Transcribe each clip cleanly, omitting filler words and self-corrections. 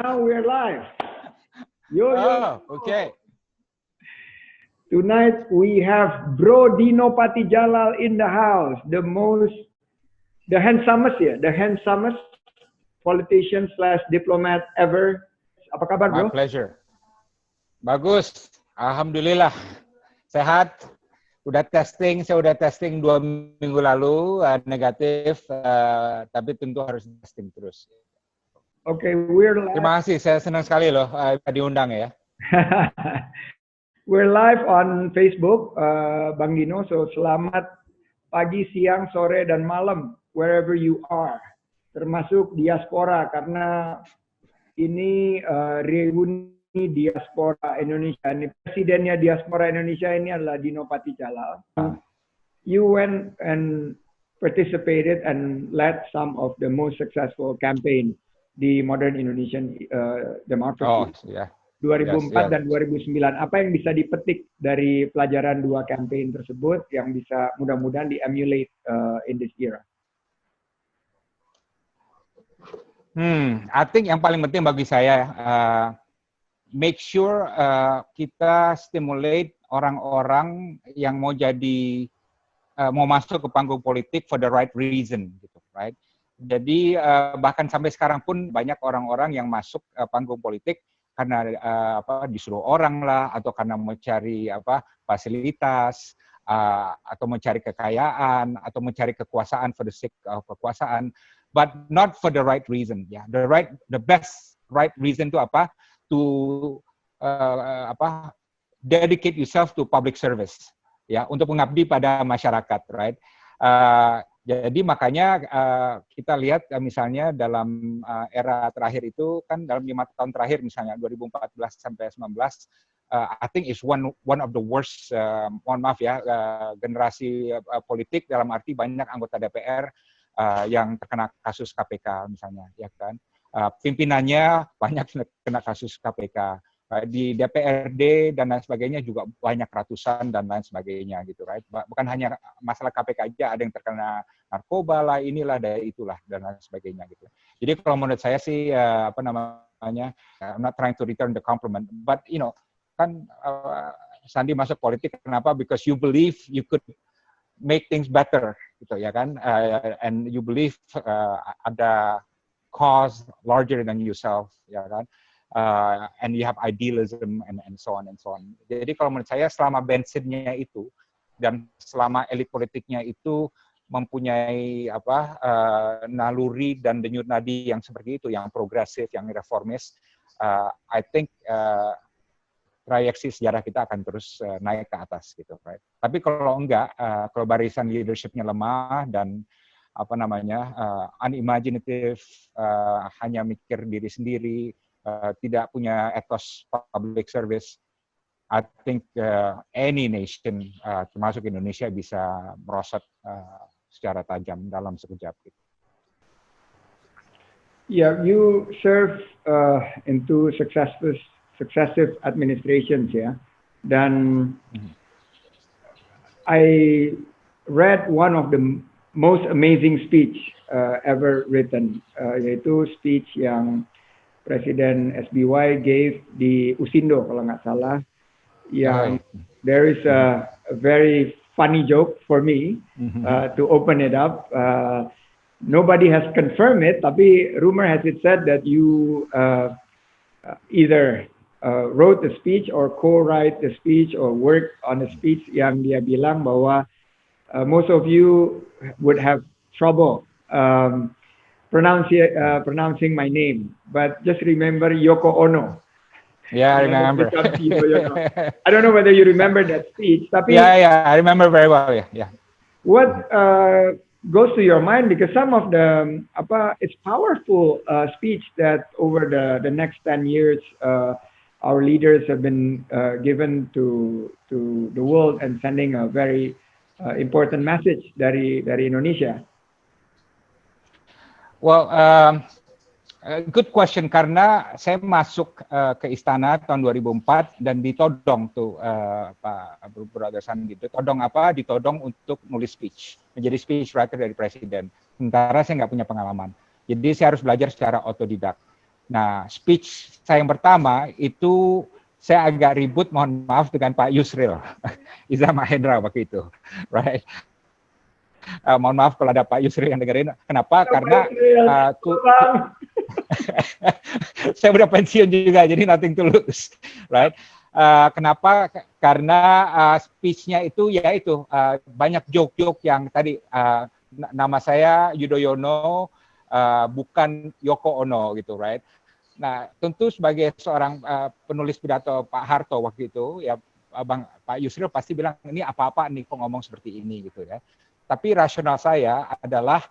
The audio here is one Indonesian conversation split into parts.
Now we're live. Yo, yo. Oh, okay. Tonight we have Bro Dino Patijalal in the house. The handsomest politician / diplomat ever. Apa kabar, My bro? pleasure. Bagus. Alhamdulillah. Sehat. Saya udah testing 2 minggu lalu, negatif, tapi tentu harus testing terus. Okay, we're live. Terima kasih, saya senang sekali loh diundang ya. We're live on Facebook, Bang Dino. So selamat pagi, siang, sore, dan malam wherever you are. Termasuk diaspora karena ini reuni diaspora Indonesia. Ini presidennya diaspora Indonesia ini adalah Dino Patijalal. You went and participated and led some of the most successful campaign di modern Indonesian democracy. Oh, yeah. 2004 Yes. dan 2009. Apa yang bisa dipetik dari pelajaran 2 campaign tersebut yang bisa mudah-mudahan di-emulate in this era? I think yang paling penting bagi saya, make sure kita stimulate orang-orang yang mau mau masuk ke panggung politik for the right reason, gitu, right? Jadi bahkan sampai sekarang pun banyak orang-orang yang masuk panggung politik karena disuruh orang lah, atau karena mencari fasilitas, atau mencari kekayaan, atau mencari kekuasaan for the sake of kekuasaan, but not for the right reason. Ya, the best right reason itu apa? To dedicate yourself to public service, ya, untuk mengabdi pada masyarakat, right? Jadi makanya kita lihat misalnya dalam era terakhir itu kan dalam 5 tahun terakhir misalnya 2014 sampai 2019, I think is one of the worst, mohon maaf ya, generasi politik dalam arti banyak anggota DPR yang terkena kasus KPK misalnya, ya kan? Pimpinannya banyak kena kasus KPK. Di DPRD dan lain sebagainya juga banyak ratusan dan lain sebagainya gitu, right? Bukan hanya masalah KPK aja, ada yang terkena narkoba lah, inilah, itulah dan lain sebagainya gitu. Jadi kalau menurut saya sih I'm not trying to return the compliment, but you know, kan Sandi masuk politik kenapa? Because you believe you could make things better gitu ya kan, and you believe ada cause larger than yourself, ya kan. And you have idealism and so on and so on. Jadi kalau menurut saya selama bensinnya itu dan selama elit politiknya itu mempunyai naluri dan denyut nadi yang seperti itu, yang progresif, yang reformis, I think trayeksi sejarah kita akan terus naik ke atas gitu, right? Tapi kalau enggak, kalau barisan leadership-nya lemah dan unimaginative, hanya mikir diri sendiri, tidak punya ethos public service, I think any nation, termasuk Indonesia, bisa merosot secara tajam dalam sekejap. Yeah, you serve into successive administrations, ya. Dan I read one of the most amazing speech ever written, yaitu speech yang Presiden SBY gave di Usindo kalau nggak salah, yang there is a very funny joke for me to open it up. Nobody has confirmed it, tapi rumor has it said that you either wrote the speech or co-write the speech or worked on the speech yang dia bilang bahwa most of you would have trouble pronouncing my name, but just remember Yoko Ono. Yeah, I remember. I don't know whether you remember that speech. Tapi yeah, I remember very well. Yeah. What goes to your mind? Because some of the it's powerful speech that over the next 10 years our leaders have been given to the world and sending a very important message dari Indonesia. Well, good question, karena saya masuk ke istana tahun 2004 dan ditodong tuh Pak Brother Sandi. Ditodong untuk nulis speech, menjadi speech writer dari presiden. Sementara saya nggak punya pengalaman. Jadi saya harus belajar secara otodidak. Nah, speech saya yang pertama itu saya agak ribut, mohon maaf, dengan Pak Yusril Iza Mahendra waktu itu, right? Mohon maaf kalau ada Pak Yusril yang dengerin. Kenapa? Karena saya udah pensiun juga, jadi nothing to lose, right? Kenapa? Karena speech-nya itu banyak joke-joke yang tadi nama saya Yudhoyono, bukan Yoko Ono gitu, right? Nah, tentu sebagai seorang penulis pidato Pak Harto waktu itu, ya Pak Yusril pasti bilang ini apa-apa nih kok ngomong seperti ini gitu ya. Tapi rasional saya adalah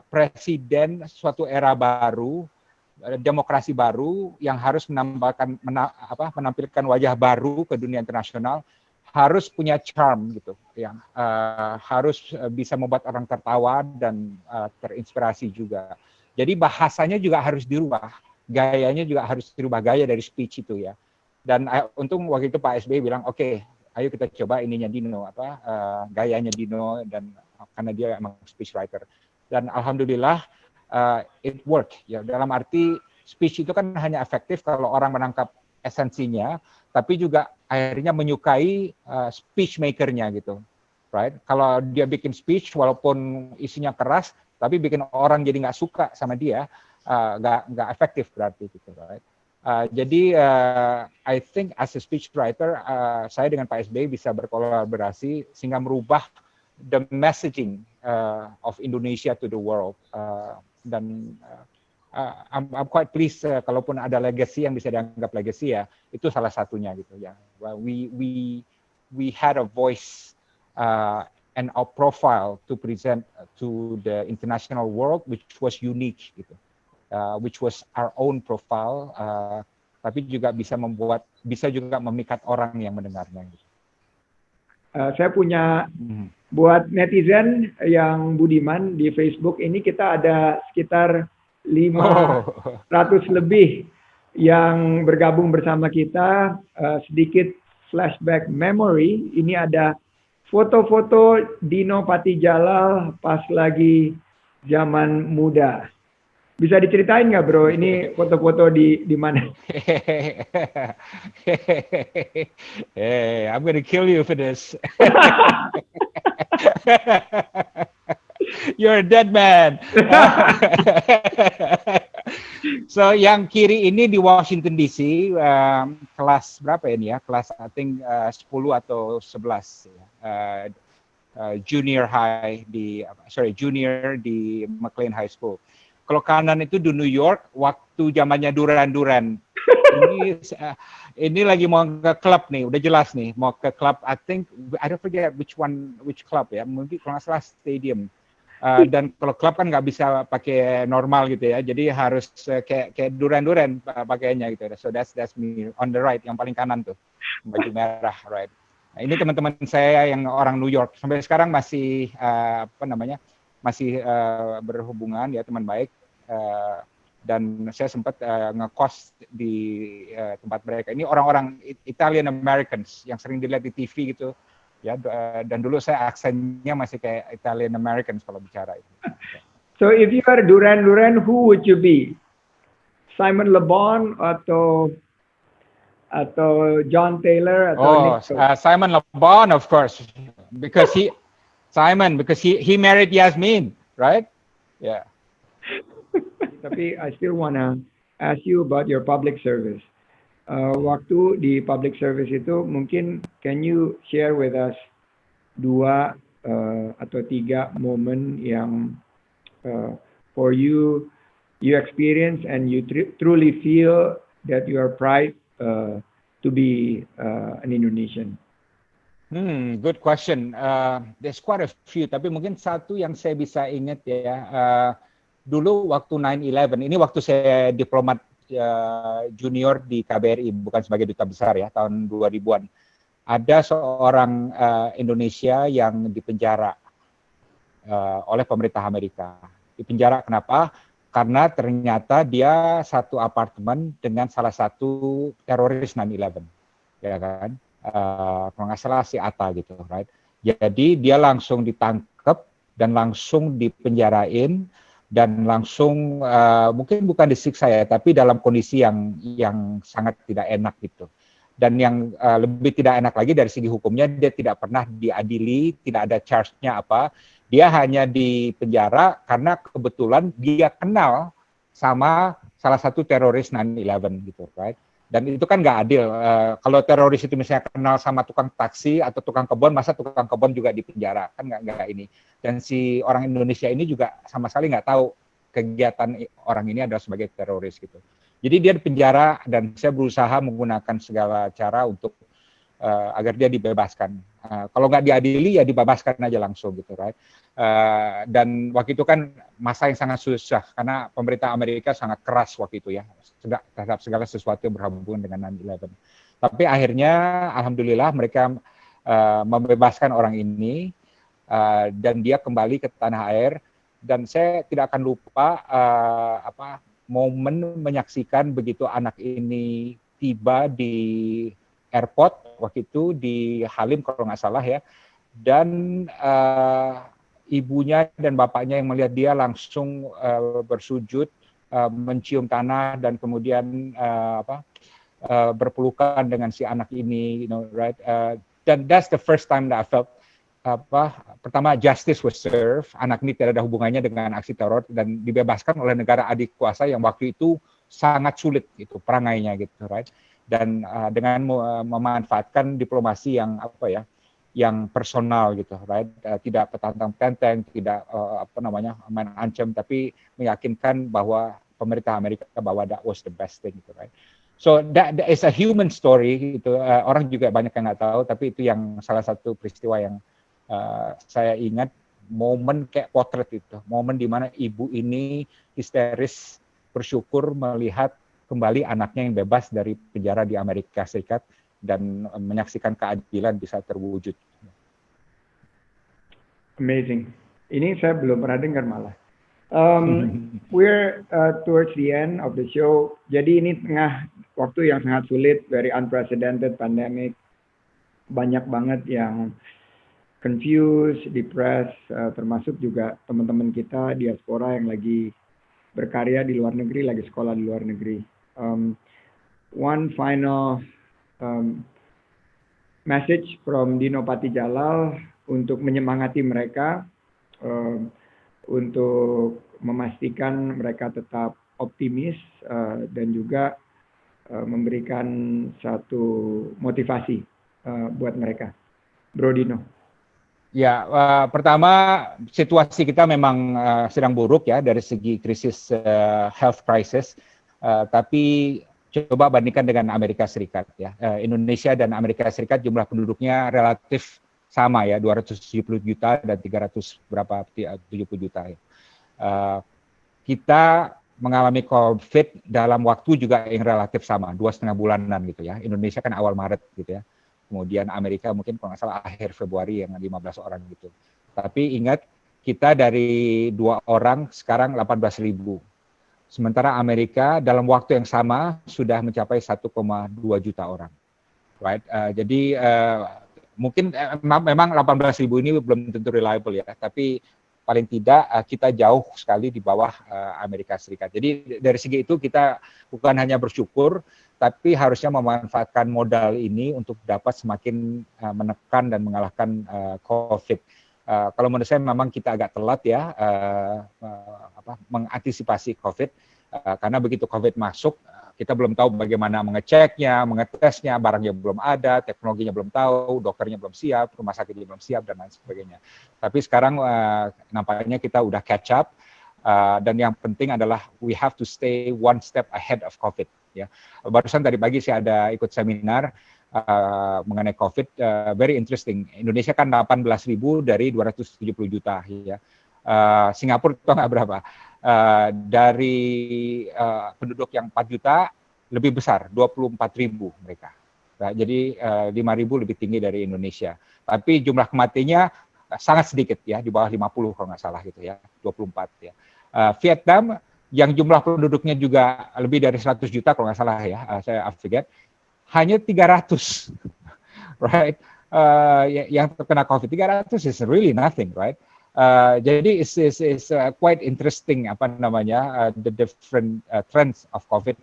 presiden suatu era baru, demokrasi baru yang harus menampilkan wajah baru ke dunia internasional, harus punya charm gitu, yang harus bisa membuat orang tertawa dan terinspirasi juga. Jadi bahasanya juga harus dirubah, gayanya juga harus dirubah, gaya dari speech itu ya. Dan untung waktu itu Pak SBY bilang, oke, ayo kita coba ininya Dino, gayanya Dino, dan karena dia emang speech writer. Dan alhamdulillah it work ya, dalam arti speech itu kan hanya efektif kalau orang menangkap esensinya, tapi juga akhirnya menyukai speech maker-nya gitu, right? Kalau dia bikin speech walaupun isinya keras, tapi bikin orang jadi nggak suka sama dia, nggak efektif berarti gitu, right? Jadi I think as a speech writer, saya dengan Pak SBY bisa berkolaborasi sehingga merubah the messaging of Indonesia to the world. Dan I'm quite pleased kalaupun ada legacy yang bisa dianggap legacy ya, itu salah satunya gitu ya. We had a voice and a profile to present to the international world which was unique gitu, which was our own profile, tapi juga bisa juga memikat orang yang mendengarnya gitu. Saya punya buat netizen yang budiman di Facebook ini, kita ada sekitar 500 lebih yang bergabung bersama kita. Sedikit flashback memory, ini ada foto-foto Dino Patijalal pas lagi zaman muda. Bisa diceritain nggak bro, ini foto-foto di mana? Hey, I'm gonna kill you for this. You're a dead man. So yang kiri ini di Washington DC, kelas berapa ini ya? Kelas I think 10 atau 11 ya. Junior di McLean High School. Kalau kanan itu di New York, waktu zamannya Duran. Ini lagi mau ke klub nih, udah jelas nih, mau ke klub. I don't forget which club ya, mungkin kalau nggak salah Stadium. Dan kalau klub kan nggak bisa pakai normal gitu ya, jadi harus kayak Duran pakaiannya gitu. So that's me on the right, yang paling kanan tuh, baju merah, right. Nah, ini teman-teman saya yang orang New York, sampai sekarang masih masih berhubungan ya, teman baik. Dan saya sempat ngekos di tempat mereka. Ini orang-orang Italian Americans yang sering dilihat di TV gitu ya, dan dulu saya aksennya masih kayak Italian Americans kalau bicara itu. So if you are Duran, who would you be? Simon Le Bon atau John Taylor atau Simon Le Bon, of course, because he married Yasmin, right? Yeah. Tapi I still wanna ask you about your public service. Waktu di public service itu, mungkin can you share with us 2 atau 3 momen yang for you experience and you truly feel that you are proud to be an Indonesian? Good question. There's quite a few, tapi mungkin satu yang saya bisa ingat ya. Dulu waktu 9/11, ini waktu saya diplomat junior di KBRI, bukan sebagai duta besar ya, tahun 2000-an. Ada seorang Indonesia yang dipenjara oleh pemerintah Amerika. Dipenjara kenapa? Karena ternyata dia satu apartemen dengan salah satu teroris 9/11, ya kan? Kalau nggak salah si Atta gitu, right? Jadi dia langsung ditangkap dan langsung dipenjarain. dan langsung mungkin bukan disiksa ya, tapi dalam kondisi yang sangat tidak enak gitu. Dan yang lebih tidak enak lagi dari segi hukumnya, dia tidak pernah diadili, tidak ada charge-nya apa. Dia hanya di penjara karena kebetulan dia kenal sama salah satu teroris 9/11 gitu, right? Dan itu kan nggak adil. Kalau teroris itu misalnya kenal sama tukang taksi atau tukang kebun, masa tukang kebun juga di penjara? Kan nggak ini. Dan si orang Indonesia ini juga sama sekali nggak tahu kegiatan orang ini adalah sebagai teroris gitu. Jadi dia di penjara dan saya berusaha menggunakan segala cara untuk agar dia dibebaskan. Kalau nggak diadili ya dibebaskan aja langsung gitu, right? Dan waktu itu kan masa yang sangat susah karena pemerintah Amerika sangat keras waktu itu ya terhadap segala sesuatu yang berhubungan dengan 9/11. Tapi akhirnya alhamdulillah mereka membebaskan orang ini dan dia kembali ke tanah air dan saya tidak akan lupa momen menyaksikan begitu anak ini tiba di airport waktu itu di Halim kalau nggak salah ya, dan ibunya dan bapaknya yang melihat dia langsung bersujud, mencium tanah dan kemudian berpelukan dengan si anak ini, right? Dan that's the first time that I felt pertama justice was served, anak ini tidak ada hubungannya dengan aksi teror dan dibebaskan oleh negara adik kuasa yang waktu itu sangat sulit itu perangainya gitu, right? Dan dengan memanfaatkan diplomasi yang yang personal gitu, right? Tidak petantang-petenteng, tidak main ancam, tapi meyakinkan bahwa pemerintah Amerika bahwa that was the best thing gitu, right? So that is a human story gitu. Orang juga banyak yang nggak tahu, tapi itu yang salah satu peristiwa yang saya ingat, momen kayak potret itu, momen di mana ibu ini histeris bersyukur melihat kembali anaknya yang bebas dari penjara di Amerika Serikat dan menyaksikan keadilan bisa terwujud. Amazing. Ini saya belum pernah dengar malah. We're towards the end of the show. Jadi ini tengah waktu yang sangat sulit, very unprecedented pandemic. Banyak banget yang confused, depressed, termasuk juga teman-teman kita diaspora yang lagi berkarya di luar negeri, lagi sekolah di luar negeri. One final message from Dino Patijalal untuk menyemangati mereka, untuk memastikan mereka tetap optimis dan juga memberikan satu motivasi buat mereka. Bro Dino. Ya, pertama situasi kita memang sedang buruk ya dari segi krisis health crisis. Tapi coba bandingkan dengan Amerika Serikat ya. Indonesia dan Amerika Serikat jumlah penduduknya relatif sama ya, 270 juta dan 70 juta ya. Kita mengalami COVID dalam waktu juga yang relatif sama, 2,5 bulanan gitu ya. Indonesia kan awal Maret gitu ya. Kemudian Amerika mungkin kalau nggak salah akhir Februari yang 15 orang gitu. Tapi ingat, kita dari 2 orang sekarang 18.000. Sementara Amerika dalam waktu yang sama sudah mencapai 1,2 juta orang, right? Jadi mungkin memang 18.000 ini belum tentu reliable ya, tapi paling tidak kita jauh sekali di bawah Amerika Serikat. Jadi dari segi itu kita bukan hanya bersyukur, tapi harusnya memanfaatkan modal ini untuk dapat semakin menekan dan mengalahkan COVID. Kalau menurut saya memang kita agak telat ya mengantisipasi COVID, karena begitu COVID masuk kita belum tahu bagaimana mengeceknya, mengetesnya, barangnya belum ada, teknologinya belum tahu, dokternya belum siap, rumah sakitnya belum siap dan lain sebagainya. Tapi sekarang nampaknya kita udah catch up, dan yang penting adalah we have to stay one step ahead of COVID. Ya, barusan tadi pagi saya ada ikut seminar mengenai COVID, very interesting. Indonesia kan 18.000 dari 270 juta ya. Singapura itu nggak berapa. Dari penduduk yang 4 juta lebih besar, 24.000 mereka. Nah, jadi 5.000 lebih tinggi dari Indonesia. Tapi jumlah kematiannya sangat sedikit ya, di bawah 50 kalau nggak salah gitu ya, 24 ya. Vietnam yang jumlah penduduknya juga lebih dari 100 juta kalau nggak salah ya, saya forget, hanya 300, right? Yang terkena COVID 300 is really nothing, right? Jadi it's quite interesting apa namanya the different trends of COVID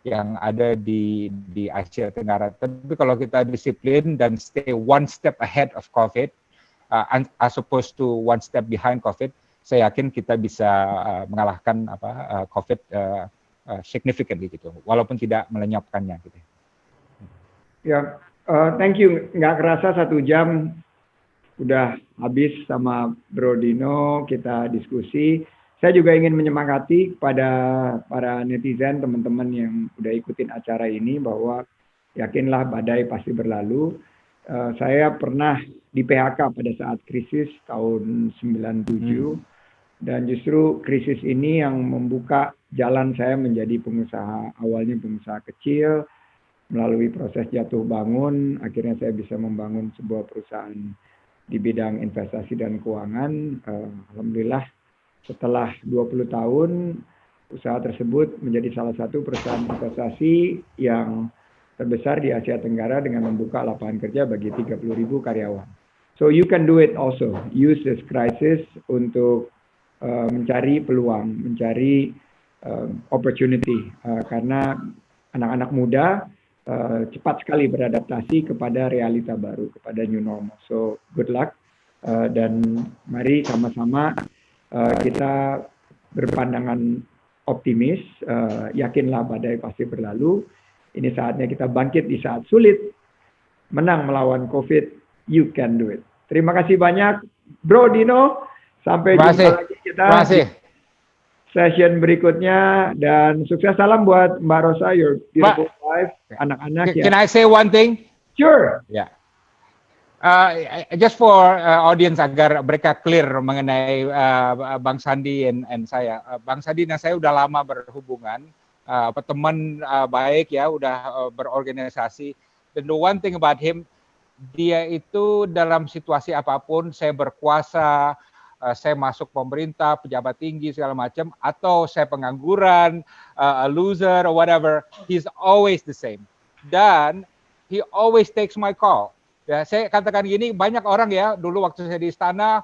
yang ada di Asia Tenggara. Tapi kalau kita disiplin dan stay one step ahead of COVID, as opposed to one step behind COVID, saya yakin kita bisa mengalahkan COVID significantly gitu, walaupun tidak melenyapkannya gitu. Ya, thank you. Nggak kerasa 1 jam udah habis sama Bro Dino, kita diskusi. Saya juga ingin menyemangati kepada para netizen, teman-teman yang udah ikutin acara ini, bahwa yakinlah badai pasti berlalu. Saya pernah di PHK pada saat krisis tahun 97, dan justru krisis ini yang membuka jalan saya menjadi pengusaha, awalnya pengusaha kecil, melalui proses jatuh bangun, akhirnya saya bisa membangun sebuah perusahaan di bidang investasi dan keuangan. Alhamdulillah, setelah 20 tahun, usaha tersebut menjadi salah satu perusahaan investasi yang terbesar di Asia Tenggara dengan membuka lapangan kerja bagi 30.000 karyawan. So you can do it also. Use this crisis untuk mencari peluang, mencari opportunity, karena anak-anak muda cepat sekali beradaptasi kepada realita baru, kepada new normal. So good luck, dan mari sama-sama kita berpandangan optimis, yakinlah badai pasti berlalu. Ini saatnya kita bangkit di saat sulit, menang melawan COVID. You can do it. Terima kasih banyak, Bro Dino. Sampai jumpa lagi kita di session berikutnya, dan sukses. Salam buat Mbak Rosa, your beautiful wife, anak-anak. Can I say one thing? Sure. Yeah. Just for audience agar mereka clear mengenai Bang Sandi and saya. Bang Sandi dan saya udah lama berhubungan, teman baik ya, udah berorganisasi. Dan the one thing about him, dia itu dalam situasi apapun, saya berkuasa, saya masuk pemerintah, pejabat tinggi segala macam, atau saya pengangguran, a loser or whatever, he's always the same. Dan he always takes my call. Ya, saya katakan gini, banyak orang ya, dulu waktu saya di istana,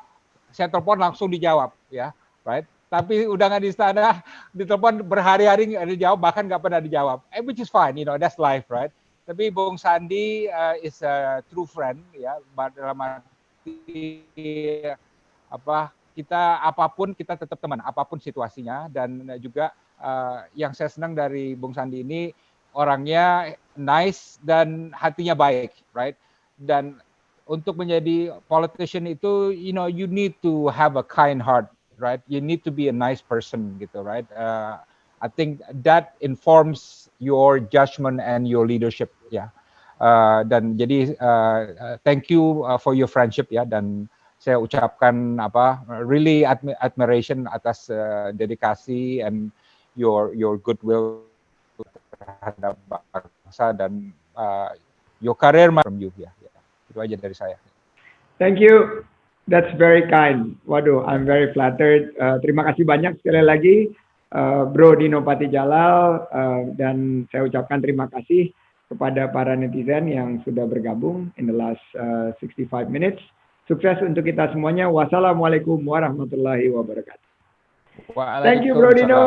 saya telepon langsung dijawab, ya, right? Tapi udah nggak di istana, ditelepon berhari-hari nggak dijawab, bahkan nggak pernah dijawab. Which is fine, you know, that's life, right? Tapi Bung Sandi is a true friend, ya, dalam arti kita apapun kita tetap teman, apapun situasinya. Dan juga yang saya senang dari Bung Sandi ini, orangnya nice dan hatinya baik, right? Dan untuk menjadi politician itu, you know, you need to have a kind heart, right? You need to be a nice person, gitu, right? I think that informs your judgment and your leadership, ya. Dan jadi thank you for your friendship, ya. Dan saya ucapkan really admiration atas dedikasi and your goodwill terhadap bangsa, dan your career from you, ya. Itu aja dari saya. Thank you. That's very kind. Waduh, I'm very flattered. Terima kasih banyak sekali lagi, Bro Dino Patijalal, dan saya ucapkan terima kasih kepada para netizen yang sudah bergabung in the last 65 minutes. Sukses untuk kita semuanya. Wassalamualaikum warahmatullahi wabarakatuh. Thank you, Bro Dino.